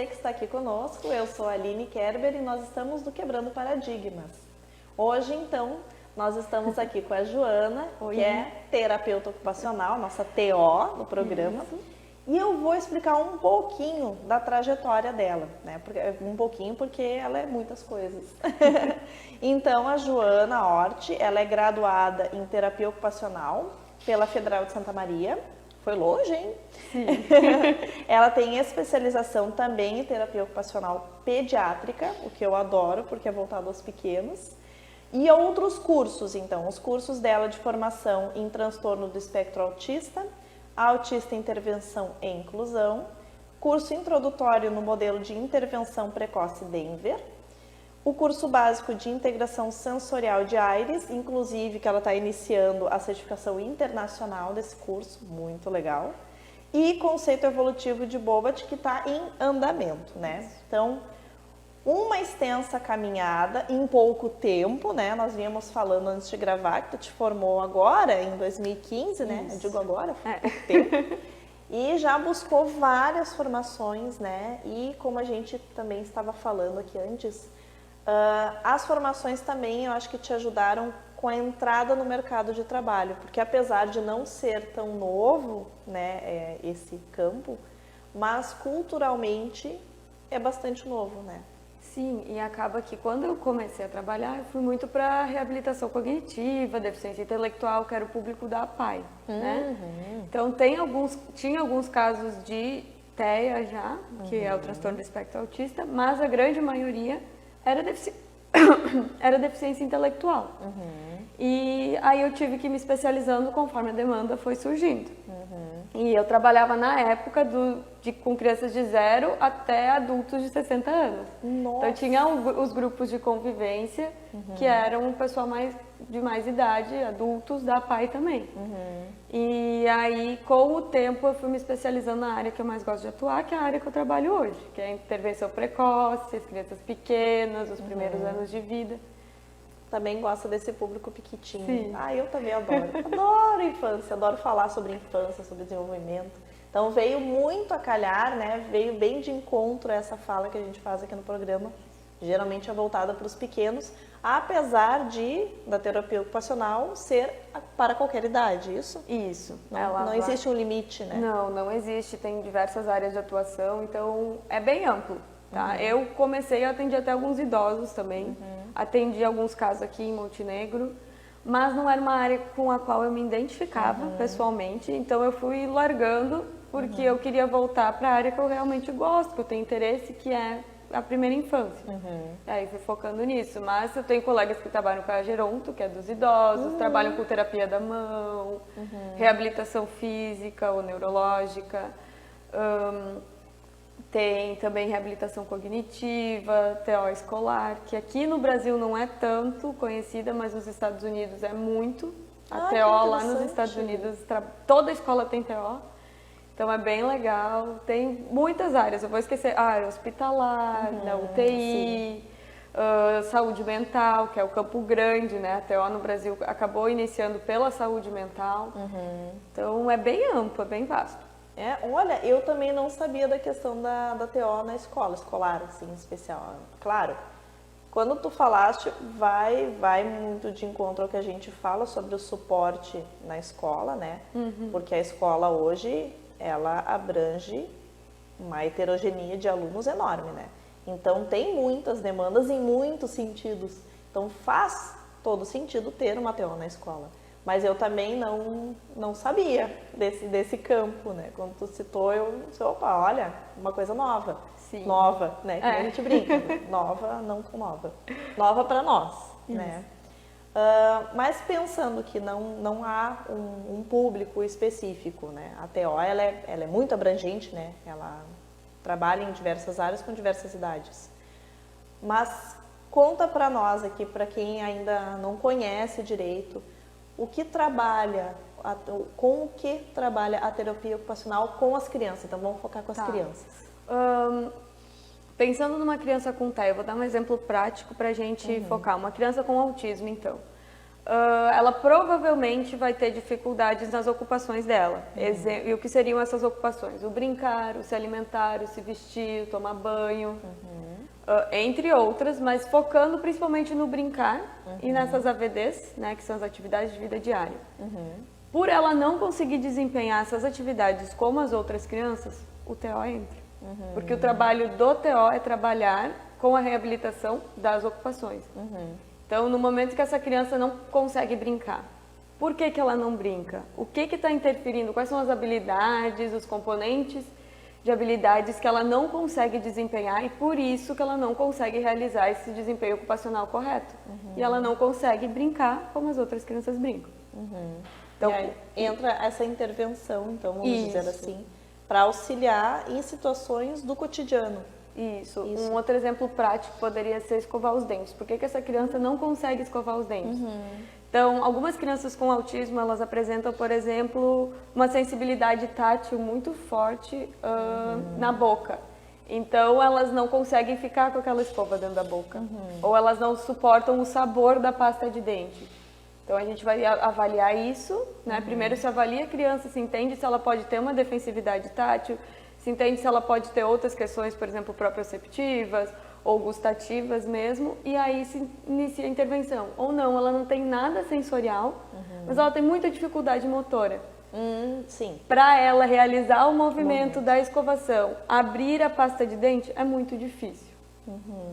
você que está aqui conosco. Eu sou a Aline Kerber e nós estamos no Quebrando Paradigmas. Hoje, então, nós estamos aqui com a Joana, que é terapeuta ocupacional, nossa TO no programa. E eu vou explicar um pouquinho da trajetória dela, né? Um pouquinho porque ela é muitas coisas. Então, a Joana Hort, ela é graduada em terapia ocupacional pela Federal de Santa Maria. Foi longe, hein? Sim. Ela tem especialização também em terapia ocupacional pediátrica, o que eu adoro, porque é voltado aos pequenos. E outros cursos, então, os cursos dela de formação em transtorno do espectro autista, autista intervenção e inclusão, curso introdutório no modelo de intervenção precoce Denver, o curso básico de integração sensorial de Aires, inclusive que ela está iniciando a certificação internacional desse curso, muito legal, e conceito evolutivo de Bobat, que está em andamento, né? Então, uma extensa caminhada em pouco tempo, né? Nós vínhamos falando antes de gravar que tu te formou agora, em 2015, né? Eu digo agora, foi pouco tempo. E já buscou várias formações, né? E como a gente também estava falando aqui antes, as formações também eu acho que te ajudaram com a entrada no mercado de trabalho, porque apesar de não ser tão novo, né, esse campo, mas culturalmente é bastante novo, né? Sim, e acaba que quando eu comecei a trabalhar, eu fui muito para reabilitação cognitiva, deficiência intelectual, que era o público da APAE, né? Então tinha alguns casos de TEA já, que é o transtorno do espectro autista, mas a grande maioria era deficiência intelectual. E aí eu tive que ir me especializando conforme a demanda foi surgindo. E eu trabalhava na época com crianças de 0 até adultos de 60 anos. Nossa. Então tinha os grupos de convivência, que eram o pessoal de mais idade, adultos da PAI também. E aí, com o tempo, eu fui me especializando na área que eu mais gosto de atuar, que é a área que eu trabalho hoje, que é a intervenção precoce, as crianças pequenas, os primeiros anos de vida. Também gosta desse público piquitinho. Sim. Eu também adoro. Adoro infância, adoro falar sobre infância, sobre desenvolvimento. Então veio muito a calhar, né? Veio bem de encontro essa fala que a gente faz aqui no programa. Geralmente é voltada para os pequenos, apesar da terapia ocupacional ser para qualquer idade, isso? Isso. Não existe um limite, né? Não existe. Tem diversas áreas de atuação, então é bem amplo. Tá? Eu comecei a atender até alguns idosos também, atendi alguns casos aqui em Montenegro, mas não era uma área com a qual eu me identificava pessoalmente, então eu fui largando porque eu queria voltar para a área que eu realmente gosto, que eu tenho interesse, que é a primeira infância. Aí fui focando nisso, mas eu tenho colegas que trabalham com a Geronto, que é dos idosos, trabalham com terapia da mão, reabilitação física ou neurológica, tem também reabilitação cognitiva, TO escolar, que aqui no Brasil não é tanto conhecida, mas nos Estados Unidos é muito. A TO lá nos Estados Unidos, toda escola tem TO, então é bem legal. Tem muitas áreas, eu vou esquecer, área hospitalar, da UTI, saúde mental, que é o campo grande, né? A TO no Brasil acabou iniciando pela saúde mental, então é bem amplo, é bem vasto. Olha, eu também não sabia da questão da TO na escolar, assim, especial. Claro, quando tu falaste, vai muito de encontro ao que a gente fala sobre o suporte na escola, né? Porque a escola hoje, ela abrange uma heterogeneia de alunos enorme, né? Então, tem muitas demandas em muitos sentidos. Então, faz todo sentido ter uma TO na escola. Mas eu também não sabia desse campo, né? Quando tu citou, eu disse, opa, olha, uma coisa nova. Sim. Nova, né? Que a gente brinca. Nova, não tão nova. Nova para nós, né? Mas pensando que não há um público específico, né? A TO, ela é muito abrangente, né? Ela trabalha em diversas áreas com diversas idades. Mas conta para nós aqui, para quem ainda não conhece direito, com o que trabalha a terapia ocupacional com as crianças. Então, vamos focar com as crianças. Pensando numa criança com TEA, eu vou dar um exemplo prático para a gente focar. Uma criança com autismo, então. ela provavelmente vai ter dificuldades nas ocupações dela. E o que seriam essas ocupações? O brincar, o se alimentar, o se vestir, o tomar banho, entre outras, mas focando principalmente no brincar e nessas AVDs, né, que são as atividades de vida diária. Por ela não conseguir desempenhar essas atividades como as outras crianças, o TO entra. Porque o trabalho do TO é trabalhar com a reabilitação das ocupações. Então, no momento que essa criança não consegue brincar, por que que ela não brinca? O que está interferindo? Quais são as habilidades, os componentes de habilidades que ela não consegue desempenhar e por isso que ela não consegue realizar esse desempenho ocupacional correto. E ela não consegue brincar como as outras crianças brincam. Então, e aí entra essa intervenção, então, vamos dizer assim, para auxiliar em situações do cotidiano. Isso. Um outro exemplo prático poderia ser escovar os dentes. Por que que essa criança não consegue escovar os dentes? Então, algumas crianças com autismo, elas apresentam, por exemplo, uma sensibilidade tátil muito forte na boca. Então, elas não conseguem ficar com aquela escova dentro da boca. Ou elas não suportam o sabor da pasta de dente. Então, a gente vai avaliar isso, né? Primeiro se avalia a criança, se entende se ela pode ter uma defensividade tátil, se entende se ela pode ter outras questões, por exemplo, proprioceptivas ou gustativas mesmo, e aí se inicia a intervenção. Ou não, ela não tem nada sensorial, mas ela tem muita dificuldade motora. Sim. Para ela realizar o movimento da escovação, abrir a pasta de dente, é muito difícil.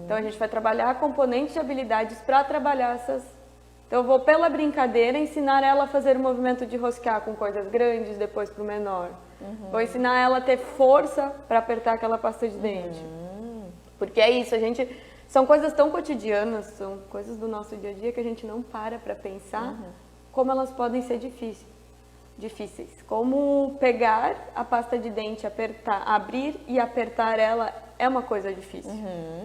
Então a gente vai trabalhar componentes de habilidades para trabalhar essas. Então eu vou, pela brincadeira, ensinar ela a fazer o movimento de rosquear com coisas grandes, depois para o menor. Vou ensinar ela a ter força para apertar aquela pasta de dente. Porque é isso, são coisas tão cotidianas, são coisas do nosso dia a dia que a gente não para pensar como elas podem ser difíceis. Como pegar a pasta de dente, apertar, abrir e apertar ela é uma coisa difícil.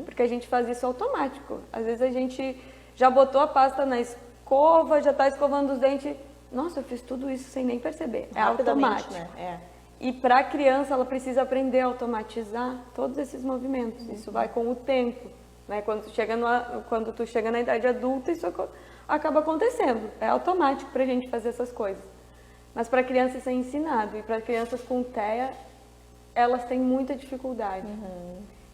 Porque a gente faz isso automático. Às vezes a gente já botou a pasta na escova, já está escovando os dentes. Nossa, eu fiz tudo isso sem nem perceber. É automático. Né? E para a criança, ela precisa aprender a automatizar todos esses movimentos. Isso vai com o tempo. Né? Quando tu chega na idade adulta, isso acaba acontecendo. É automático para a gente fazer essas coisas. Mas para a criança isso é ensinado. E para crianças com TEA, elas têm muita dificuldade.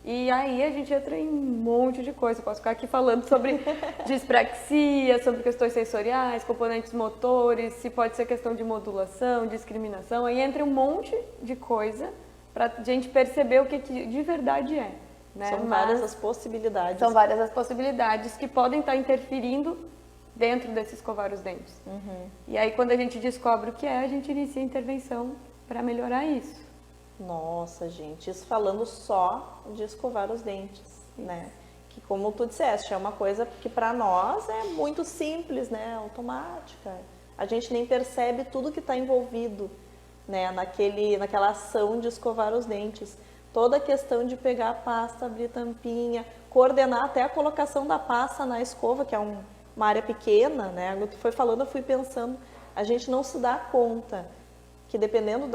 E aí a gente entra em um monte de coisa. Eu posso ficar aqui falando sobre dispraxia, sobre questões sensoriais, componentes motores, se pode ser questão de modulação, discriminação. Aí entra um monte de coisa para a gente perceber o que de verdade é. Né? São várias as possibilidades. São várias as possibilidades que podem estar interferindo dentro desse escovar os dentes. E aí quando a gente descobre o que é, a gente inicia a intervenção para melhorar isso. Nossa, gente, isso falando só de escovar os dentes, né? Que como tu disseste, é uma coisa que para nós é muito simples, né? Automática. A gente nem percebe tudo que está envolvido, né? Naquela ação de escovar os dentes. Toda a questão de pegar a pasta, abrir tampinha, coordenar até a colocação da pasta na escova, que é uma área pequena, né? Quando tu foi falando, eu fui pensando, a gente não se dá conta que dependendo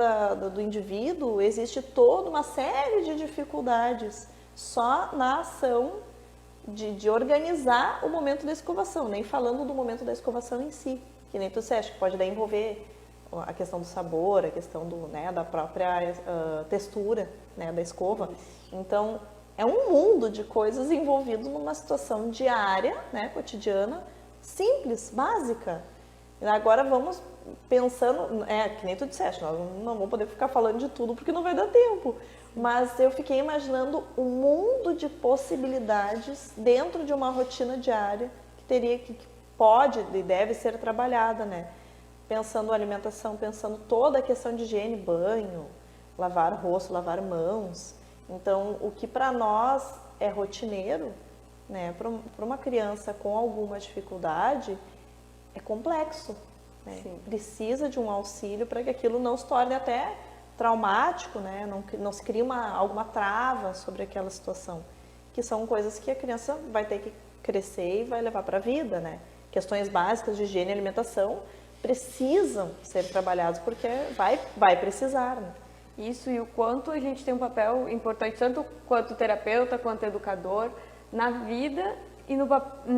do indivíduo, existe toda uma série de dificuldades só na ação de organizar o momento da escovação, nem falando do momento da escovação em si, que nem tu disseste, que pode daí envolver a questão do sabor, a questão da própria textura, né, da escova. Então, é um mundo de coisas envolvido numa situação diária, né, cotidiana, simples, básica. Agora vamos pensando, que nem tu disseste, nós não vamos poder ficar falando de tudo porque não vai dar tempo, mas eu fiquei imaginando um mundo de possibilidades dentro de uma rotina diária que pode e deve ser trabalhada, né? Pensando na alimentação, pensando toda a questão de higiene, banho, lavar o rosto, lavar mãos. Então, o que para nós é rotineiro, né, para uma criança com alguma dificuldade, é complexo. Né? Precisa de um auxílio para que aquilo não se torne até traumático, né? Não se crie alguma trava sobre aquela situação, que são coisas que a criança vai ter que crescer e vai levar para a vida, né? Questões básicas de higiene e alimentação precisam ser trabalhadas porque vai precisar. Né? Isso, e o quanto a gente tem um papel importante, tanto quanto terapeuta, quanto educador, na vida e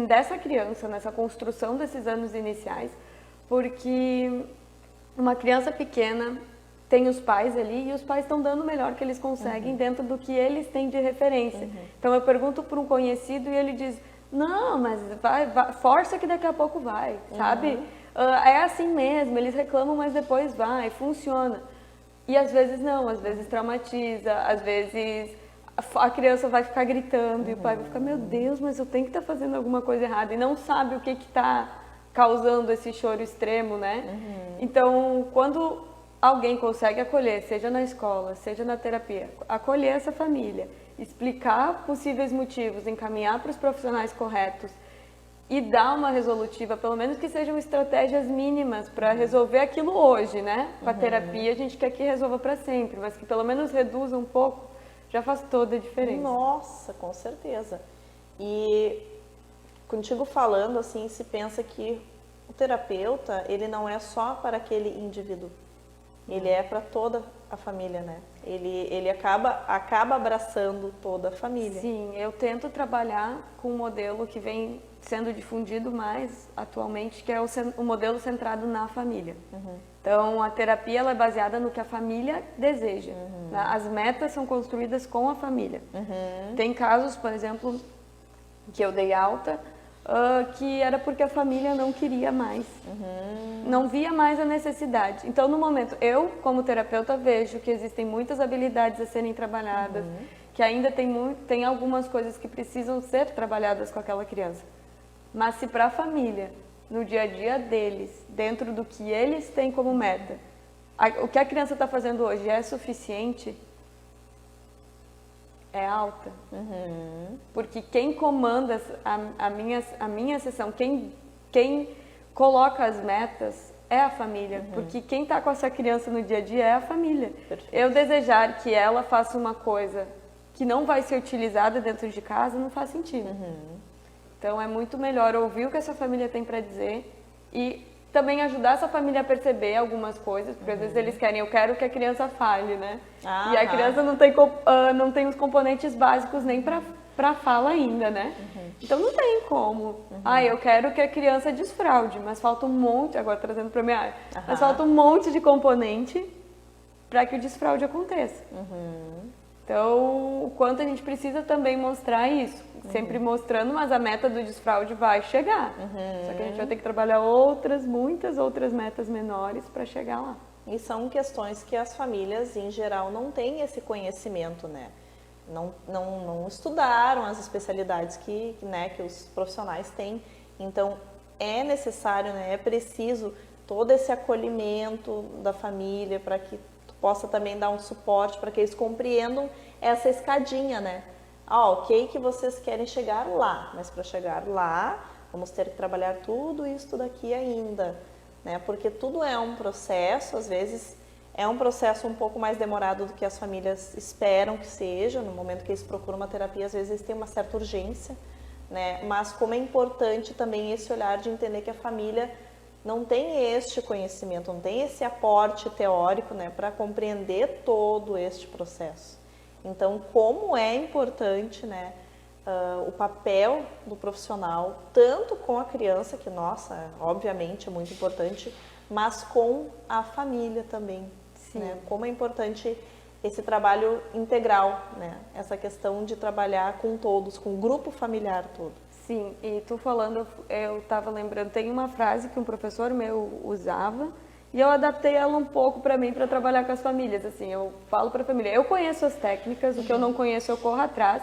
dessa criança, nessa construção desses anos iniciais, porque uma criança pequena tem os pais ali e os pais estão dando o melhor que eles conseguem dentro do que eles têm de referência. Então eu pergunto para um conhecido e ele diz, não, mas vai, força que daqui a pouco vai, sabe? É assim mesmo, eles reclamam, mas depois vai, funciona. E às vezes não, às vezes traumatiza, às vezes a criança vai ficar gritando e o pai vai ficar, meu Deus, mas eu tenho que estar fazendo alguma coisa errada e não sabe o que está causando esse choro extremo, né? Então, quando alguém consegue acolher, seja na escola, seja na terapia, acolher essa família, explicar possíveis motivos, encaminhar para os profissionais corretos e dar uma resolutiva, pelo menos que sejam estratégias mínimas para resolver aquilo hoje, né? Com a terapia a gente quer que resolva para sempre, mas que pelo menos reduza um pouco, já faz toda a diferença. Nossa, com certeza. E contigo falando assim, se pensa que o terapeuta, ele não é só para aquele indivíduo, ele é para toda a família, né? Ele acaba abraçando toda a família. Sim, eu tento trabalhar com um modelo que vem sendo difundido mais atualmente, que é o modelo centrado na família. Então, a terapia ela é baseada no que a família deseja. Né? As metas são construídas com a família. Tem casos, por exemplo, que eu dei alta, que era porque a família não queria mais, não via mais a necessidade. Então, no momento, eu, como terapeuta, vejo que existem muitas habilidades a serem trabalhadas, que ainda tem algumas coisas que precisam ser trabalhadas com aquela criança. Mas se para a família, no dia a dia deles, dentro do que eles têm como meta, o que a criança está fazendo hoje é suficiente, é alta. Porque quem comanda a minha sessão, quem coloca as metas é a família. Porque quem está com essa criança no dia a dia é a família. Perfeito. Eu desejar que ela faça uma coisa que não vai ser utilizada dentro de casa não faz sentido. Então é muito melhor ouvir o que essa família tem para dizer e também ajudar essa família a perceber algumas coisas, porque às vezes eles querem, eu quero que a criança fale, né? E a criança não tem os componentes básicos nem para fala ainda, né? Então não tem como. Eu quero que a criança desfraude, mas falta um monte, agora trazendo para minha área, mas falta um monte de componente para que o desfraude aconteça. Então, o quanto a gente precisa também mostrar isso, sempre mostrando, mas a meta do desfraude vai chegar. Só que a gente vai ter que trabalhar muitas outras metas menores para chegar lá. E são questões que as famílias, em geral, não têm esse conhecimento, né? Não estudaram as especialidades que os profissionais têm. Então, é necessário, né? É preciso todo esse acolhimento da família para que possa também dar um suporte para que eles compreendam essa escadinha, né? Ok que vocês querem chegar lá, mas para chegar lá, vamos ter que trabalhar tudo isso daqui ainda, né? Porque tudo é um processo, às vezes é um processo um pouco mais demorado do que as famílias esperam que seja, no momento que eles procuram uma terapia, às vezes eles têm uma certa urgência, né? Mas como é importante também esse olhar de entender que a família não tem este conhecimento, não tem esse aporte teórico, né, para compreender todo este processo. Então, como é importante, né, o papel do profissional, tanto com a criança, que, nossa, obviamente é muito importante, mas com a família também. Né? Como é importante esse trabalho integral, né? Essa questão de trabalhar com todos, com o grupo familiar todo. Sim, e tu falando, eu estava lembrando, tem uma frase que um professor meu usava e eu adaptei ela um pouco para mim, para trabalhar com as famílias. Assim, eu falo para a família, eu conheço as técnicas, o que eu não conheço eu corro atrás.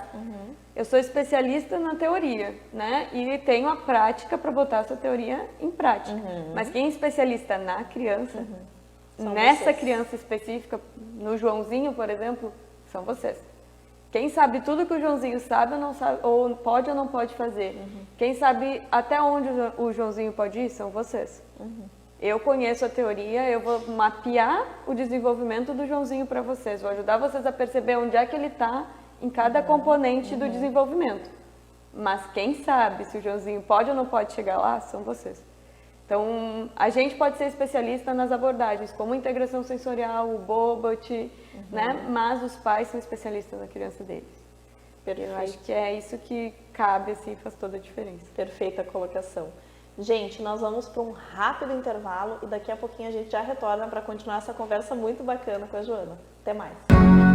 Eu sou especialista na teoria, né? E tenho a prática para botar essa teoria em prática. Mas quem é especialista na criança, nessa criança específica, no Joãozinho, por exemplo, são vocês. Quem sabe tudo que o Joãozinho sabe ou não sabe, ou não pode fazer. Quem sabe até onde o Joãozinho pode ir são vocês. Eu conheço a teoria, eu vou mapear o desenvolvimento do Joãozinho para vocês. Vou ajudar vocês a perceber onde é que ele está em cada componente do desenvolvimento. Mas quem sabe se o Joãozinho pode ou não pode chegar lá são vocês. Então, a gente pode ser especialista nas abordagens, como integração sensorial, o Bobot, né? Mas os pais são especialistas na criança deles. Perfeito. Eu acho que é isso que cabe, assim, faz toda a diferença. Perfeita colocação. Gente, nós vamos para um rápido intervalo e daqui a pouquinho a gente já retorna para continuar essa conversa muito bacana com a Joana. Até mais!